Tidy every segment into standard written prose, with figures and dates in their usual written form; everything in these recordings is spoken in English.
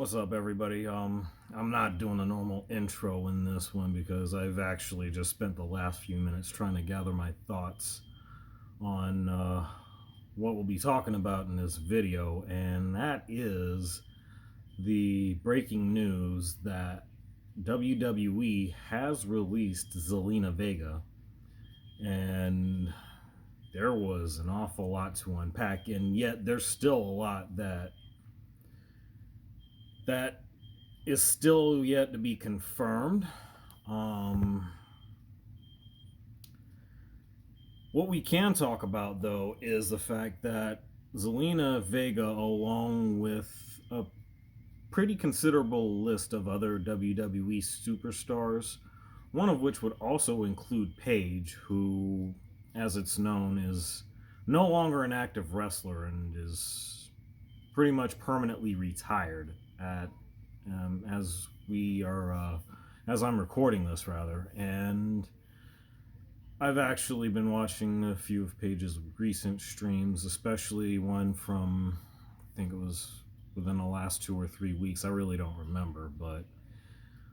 What's up, everybody? I'm not doing a normal intro in this one because I've actually just spent the last few minutes trying to gather my thoughts on what we'll be talking about in this video, and that is the breaking news that WWE has released Zelina Vega, and there was an awful lot to unpack, and yet there's still a lot that is still yet to be confirmed. Um, what we can talk about, though, is the fact that Zelina Vega, along with a pretty considerable list of other WWE superstars, one of which would also include Paige, who, as it's known, is no longer an active wrestler and is pretty much permanently retired at as we are as I'm recording this rather. And I've actually been watching a few of Paige's recent streams, especially one from, I think it was within the last 2 or 3 weeks. I really don't remember, but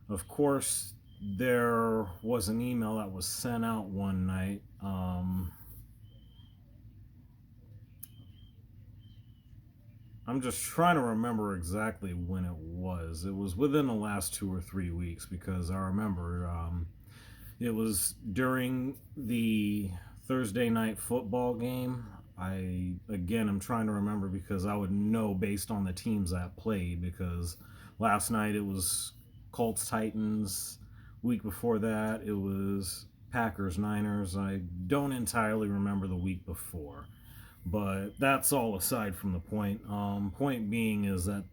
of course there was an email that was sent out one night. I'm just trying to remember exactly when it was. It was within the last 2 or 3 weeks because I remember it was during the Thursday night football game. I'm trying to remember because I would know based on the teams that played, because last night it was Colts Titans. Week before that it was Packers Niners. I don't entirely remember the week before. But that's all aside from the point. Point being is that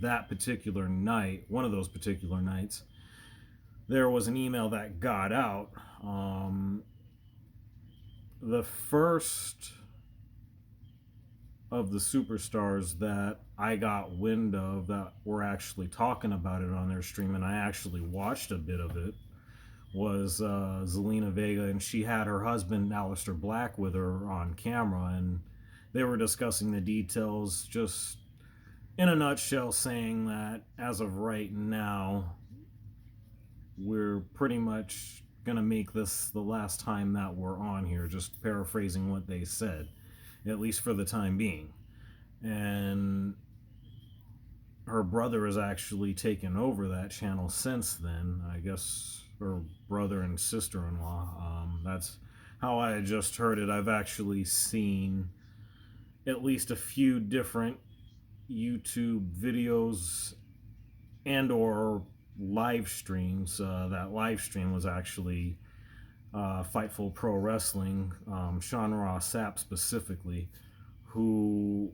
that particular night, one of those particular nights, there was an email that got out. The first of the superstars that I got wind of that were actually talking about it on their stream, and I actually watched a bit of it, was Zelina Vega, and she had her husband Aleister Black with her on camera, and they were discussing the details, just in a nutshell, saying that as of right now, we're pretty much going to make this the last time that we're on here, just paraphrasing what they said, at least for the time being. And her brother has actually taken over that channel since then. I guess her brother and sister-in-law. That's how I had just heard it. I've actually seen at least a few different YouTube videos and or live streams. That live stream was actually Fightful Pro Wrestling, Sean Ross Sapp specifically, who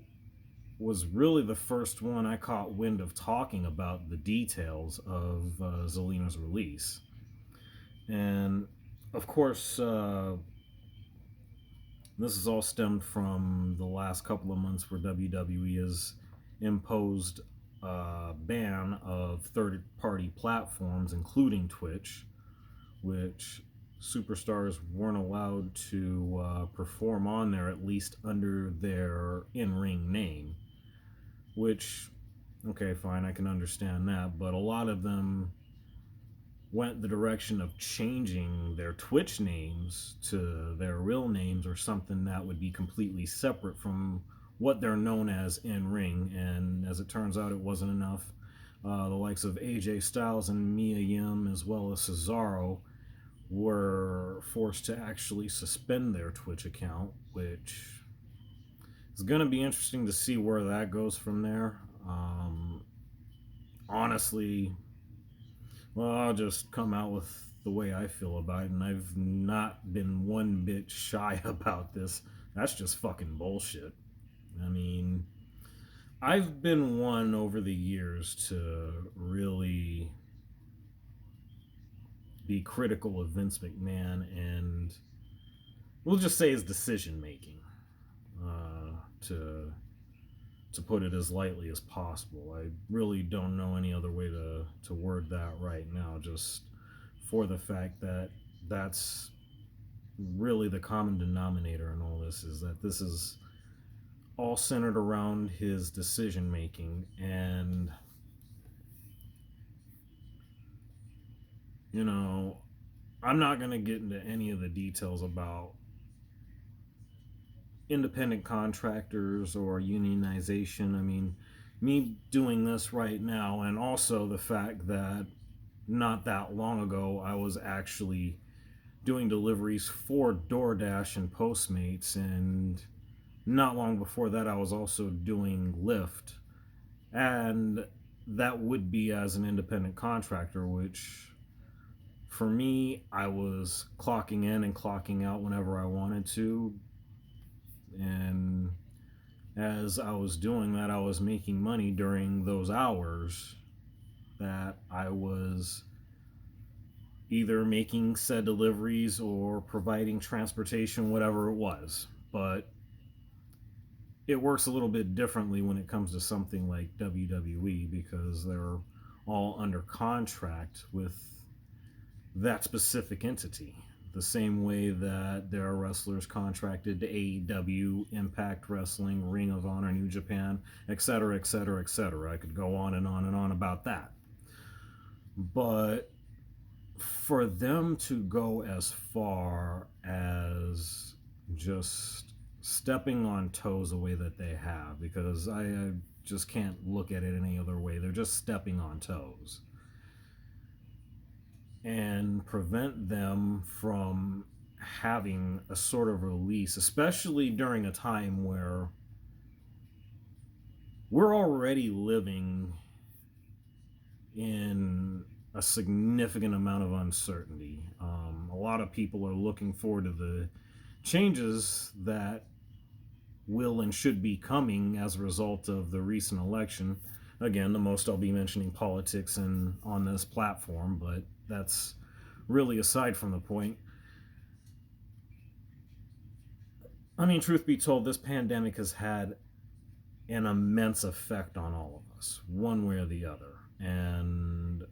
was really the first one I caught wind of talking about the details of Zelina's release. And of course, this is all stemmed from the last couple of months where WWE has imposed a ban of third-party platforms, including Twitch, which superstars weren't allowed to perform on there, at least under their in-ring name. Which, okay, fine, I can understand that, but a lot of them went the direction of changing their Twitch names to their real names or something that would be completely separate from what they're known as in ring. And as it turns out, it wasn't enough. The likes of AJ Styles and Mia Yim, as well as Cesaro, were forced to actually suspend their Twitch account, which is going to be interesting to see where that goes from there. Honestly, well, I'll just come out with the way I feel about it, and I've not been one bit shy about this. That's just fucking bullshit. I mean, I've been one over the years to really be critical of Vince McMahon and we'll just say his decision making, to put it as lightly as possible. I really don't know any other way to word that right now, just for the fact that that's really the common denominator in all this, is that this is all centered around his decision making. And you know, I'm not going to get into any of the details about independent contractors or unionization. I mean, me doing this right now, and also the fact that not that long ago I was actually doing deliveries for DoorDash and Postmates, and not long before that I was also doing Lyft, and that would be as an independent contractor, which for me, I was clocking in and clocking out whenever I wanted to, and as I was doing that, I was making money during those hours that I was either making said deliveries or providing transportation, whatever it was. But it works a little bit differently when it comes to something like WWE because they're all under contract with that specific entity. The same way that there are wrestlers contracted to AEW, Impact Wrestling, Ring of Honor, New Japan, etc., etc., etc. I could go on and on and on about that. But for them to go as far as just stepping on toes the way that they have, because I just can't look at it any other way. They're just stepping on toes. And prevent them from having a sort of release, especially during a time where we're already living in a significant amount of uncertainty. A lot of people are looking forward to the changes that will and should be coming as a result of the recent election. Again, the most I'll be mentioning politics and on this platform, but that's really aside from the point. I mean, truth be told, this pandemic has had an immense effect on all of us, one way or the other. And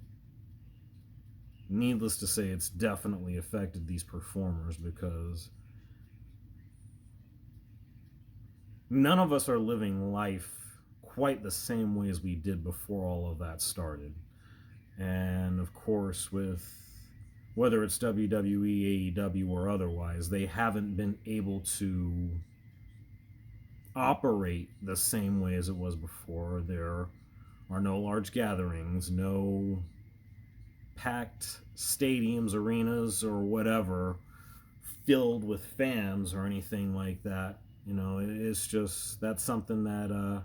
needless to say, it's definitely affected these performers because none of us are living life quite the same way as we did before all of that started. And of course, with whether it's WWE, AEW, or otherwise, they haven't been able to operate the same way as it was before. There are no large gatherings, no packed stadiums, arenas, or whatever filled with fans or anything like that. You know, it's just that's something that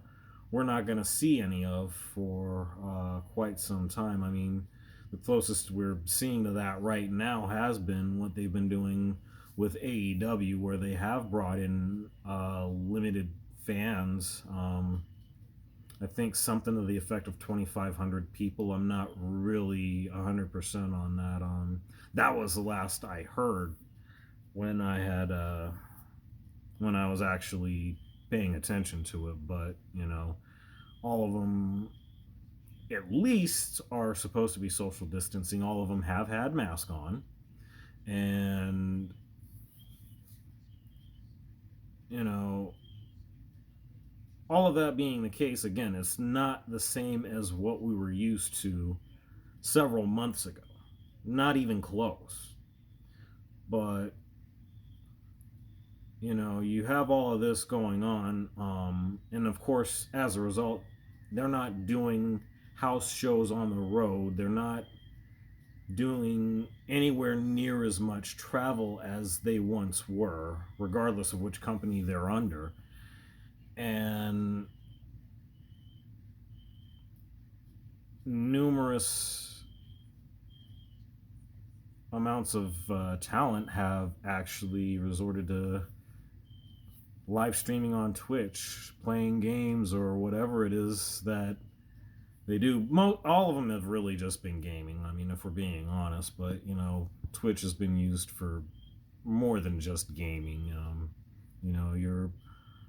we're not going to see any of for quite some time. I mean, the closest we're seeing to that right now has been what they've been doing with AEW, where they have brought in limited fans. I think something to the effect of 2,500 people. I'm not really 100% on that. That was the last I heard when I had when I was actually paying attention to it. But you know, all of them at least are supposed to be social distancing. All of them have had masks on, and you know, all of that being the case, again, it's not the same as what we were used to several months ago. Not even close. But you know, you have all of this going on, and of course, as a result, they're not doing house shows on the road. They're not doing anywhere near as much travel as they once were, regardless of which company they're under. And numerous amounts of talent have actually resorted to live streaming on Twitch, playing games, or whatever it is that they do. All of them have really just been gaming. I mean, if we're being honest, but you know, Twitch has been used for more than just gaming. You know, you're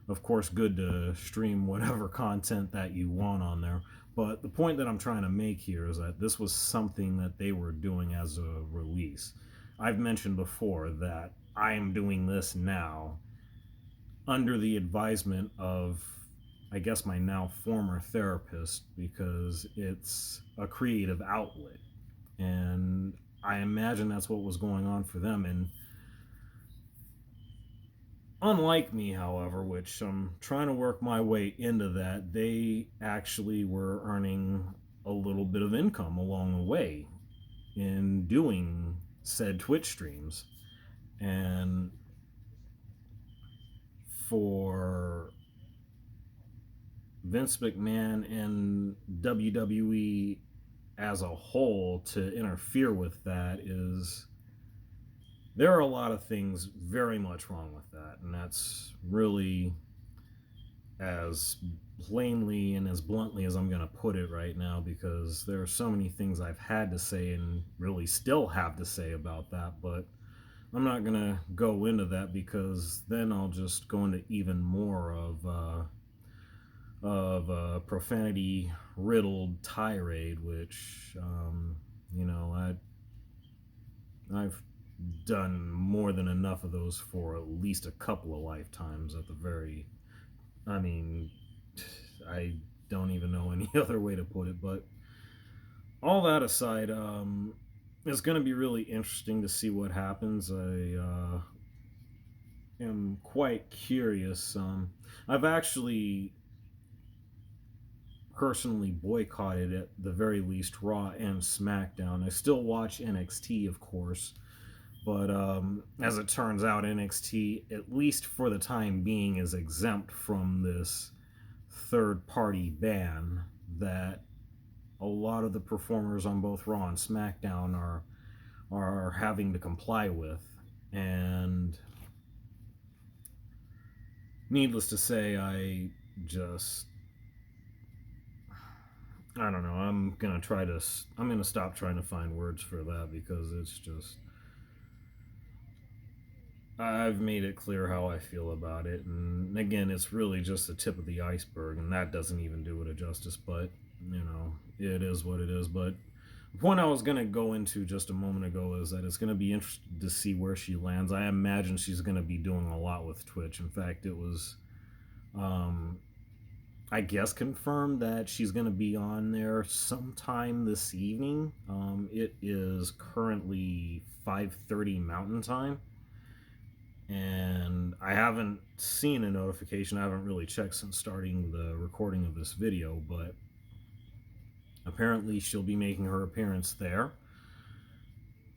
of course good to stream whatever content that you want on there. But the point that I'm trying to make here is that this was something that they were doing as a release. I've mentioned before that I am doing this now under the advisement of, I guess, my now former therapist because it's a creative outlet. And I imagine that's what was going on for them. And unlike me, however, which I'm trying to work my way into that, they actually were earning a little bit of income along the way in doing said Twitch streams. And for Vince McMahon and WWE as a whole to interfere with that is, there are a lot of things very much wrong with that, and that's really as plainly and as bluntly as I'm going to put it right now, because there are so many things I've had to say and really still have to say about that, but I'm not going to go into that because then I'll just go into even more of a profanity riddled tirade, which you know, I've done more than enough of those for at least a couple of lifetimes at the very. I mean, I don't even know any other way to put it. But all that aside, it's going to be really interesting to see what happens. I am quite curious. I've actually personally boycotted at the very least Raw and SmackDown. I still watch NXT, of course, but as it turns out, NXT, at least for the time being, is exempt from this third-party ban that a lot of the performers on both Raw and SmackDown are having to comply with. And needless to say, I don't know. I'm gonna stop trying to find words for that, because it's just, I've made it clear how I feel about it, and again, it's really just the tip of the iceberg, and that doesn't even do it a justice. But you know, it is what it is. But the point I was gonna go into just a moment ago is that it's gonna be interesting to see where she lands. I imagine she's gonna be doing a lot with Twitch. In fact, it was, um, I guess, confirmed that she's gonna be on there sometime this evening. It is currently 5:30 Mountain Time, and I haven't seen a notification. I haven't really checked since starting the recording of this video, but apparently she'll be making her appearance there.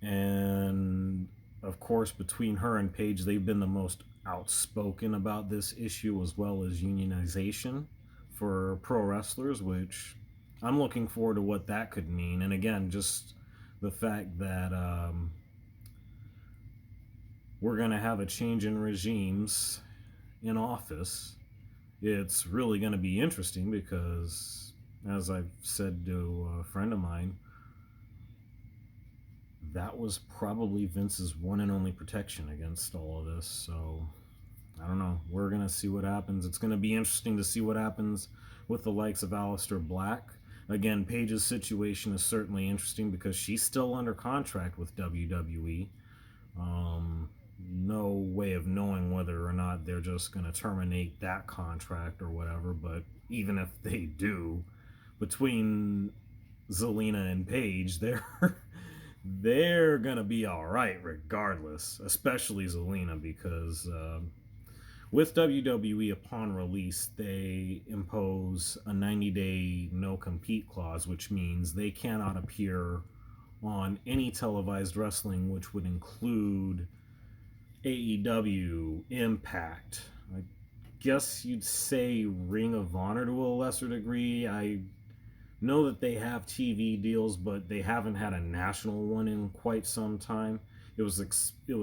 And of course, between her and Paige, they've been the most outspoken about this issue, as well as unionization for pro wrestlers, which I'm looking forward to what that could mean. And again, just the fact that we're going to have a change in regimes in office, it's really going to be interesting because, as I've said to a friend of mine, that was probably Vince's one and only protection against all of this. So I don't know. We're going to see what happens. It's going to be interesting to see what happens with the likes of Aleister Black. Again, Paige's situation is certainly interesting because she's still under contract with WWE. No way of knowing whether or not they're just going to terminate that contract or whatever. But even if they do, between Zelina and Paige, they're going to be all right regardless, especially Zelina, because with WWE, upon release, they impose a 90-day no-compete clause, which means they cannot appear on any televised wrestling, which would include AEW, Impact, I guess you'd say Ring of Honor to a lesser degree. I know that they have TV deals, but they haven't had a national one in quite some time. It was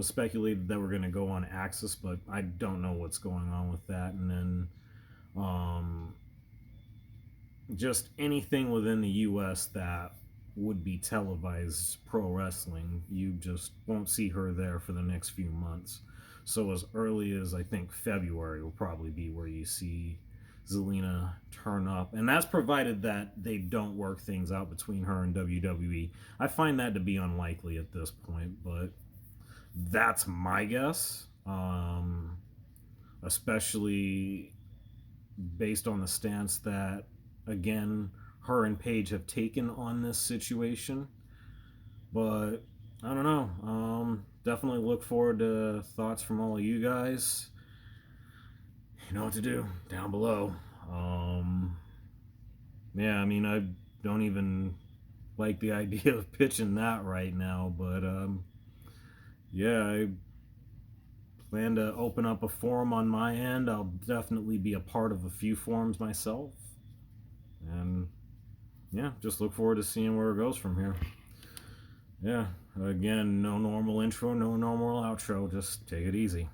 speculated that we're going to go on Axis, but I don't know what's going on with that. And then just anything within the U.S. that would be televised pro wrestling, you just won't see her there for the next few months. So as early as I think February will probably be where you see Zelina turn up, and that's provided that they don't work things out between her and WWE. I find that to be unlikely at this point, but that's my guess, especially based on the stance that, again, her and Paige have taken on this situation. But I don't know. Definitely look forward to thoughts from all of you guys. You know what to do down below. Um, yeah, I mean, I don't even like the idea of pitching that right now, but yeah, I plan to open up a forum on my end. I'll definitely be a part of a few forums myself, and yeah, just look forward to seeing where it goes from here. Yeah, again, no normal intro, no normal outro. Just take it easy.